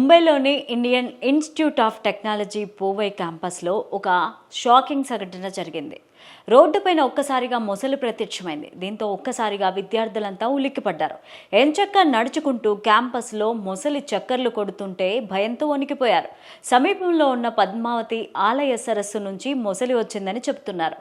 ముంబైలోని Indian institute of technology పూవై క్యాంపస్లో ఒక షాకింగ్ సంఘటన జరిగింది. రోడ్డుపైన ఒక్కసారిగా మొసలు ప్రత్యక్షమైంది. దీంతో ఒక్కసారిగా విద్యార్థులంతా ఉలిక్కిపడ్డారు. ఎంచక్కా నడుచుకుంటూ క్యాంపస్లో మొసలి చక్కర్లు కొడుతుంటే భయంతో వణికిపోయారు. సమీపంలో ఉన్న పద్మావతి ఆలయ సరస్సు నుంచి మొసలి వచ్చిందని చెబుతున్నారు.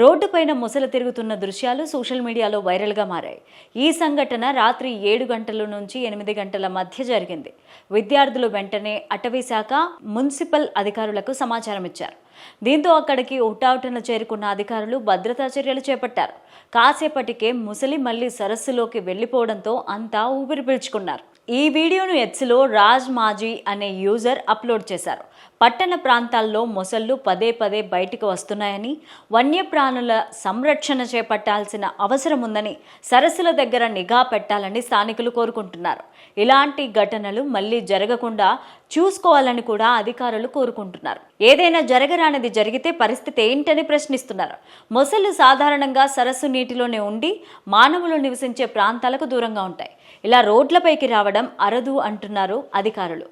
రోడ్డుపైన మొసలు తిరుగుతున్న దృశ్యాలు సోషల్ మీడియాలో వైరల్గా మారాయి. ఈ సంఘటన రాత్రి 7 గంటల నుంచి 8 గంటల మధ్య జరిగింది. విద్యార్థులు వెంటనే అటవీ శాఖ, మున్సిపల్ అధికారులకు సమాచారం ఇచ్చారు. దీంతో అక్కడికి హుటాహుటిన చేరుకున్న అధికారులు భద్రతా చర్యలు చేపట్టారు. కాసేపటికే ముసలి మళ్లీ సరస్సులోకి వెళ్లిపోవడంతో అంతా ఊపిరి పీల్చుకున్నారు. ఈ వీడియోను ఎక్స్లో రాజ్ మాజీ అనే యూజర్ అప్లోడ్ చేశారు. పట్టణ ప్రాంతాల్లో మొసళ్ళు పదే పదే బయటకు వస్తున్నాయని, వన్యప్రాణుల సంరక్షణ చేపట్టాల్సిన అవసరం ఉందని, సరస్సుల దగ్గర నిఘా పెట్టాలని స్థానికులు కోరుకుంటున్నారు. ఇలాంటి ఘటనలు మళ్లీ జరగకుండా చూసుకోవాలని కూడా అధికారులు కోరుకుంటున్నారు. ఏదైనా జరగరానిది జరిగితే పరిస్థితి ఏంటని ప్రశ్నిస్తున్నారు. మొసళ్ళు సాధారణంగా సరస్సు నీటిలోనే ఉండి మానవులు నివసించే ప్రాంతాలకు దూరంగా ఉంటాయి. ఇలా రోడ్లపైకి రావడం అరదు అంటున్నారు అధికారులు.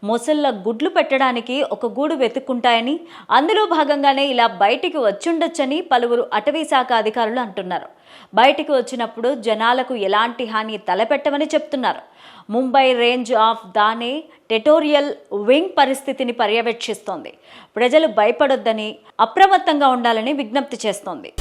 మొసళ్ళ గుడ్లు పెట్టడానికి ఒక గూడు వెతుక్కుంటాయని, అందులో భాగంగానే ఇలా బయటికి వచ్చుండొచ్చని పలువురు అటవీ శాఖ అధికారులు అంటున్నారు. బయటికి వచ్చినప్పుడు జనాలకు ఎలాంటి హాని తలపెట్టమని చెప్తున్నారు. ముంబై రేంజ్ ఆఫ్ దానే టెటోరియల్ వింగ్ పరిస్థితిని పర్యవేక్షిస్తోంది. ప్రజలు భయపడొద్దని, అప్రమత్తంగా ఉండాలని విజ్ఞప్తి చేస్తోంది.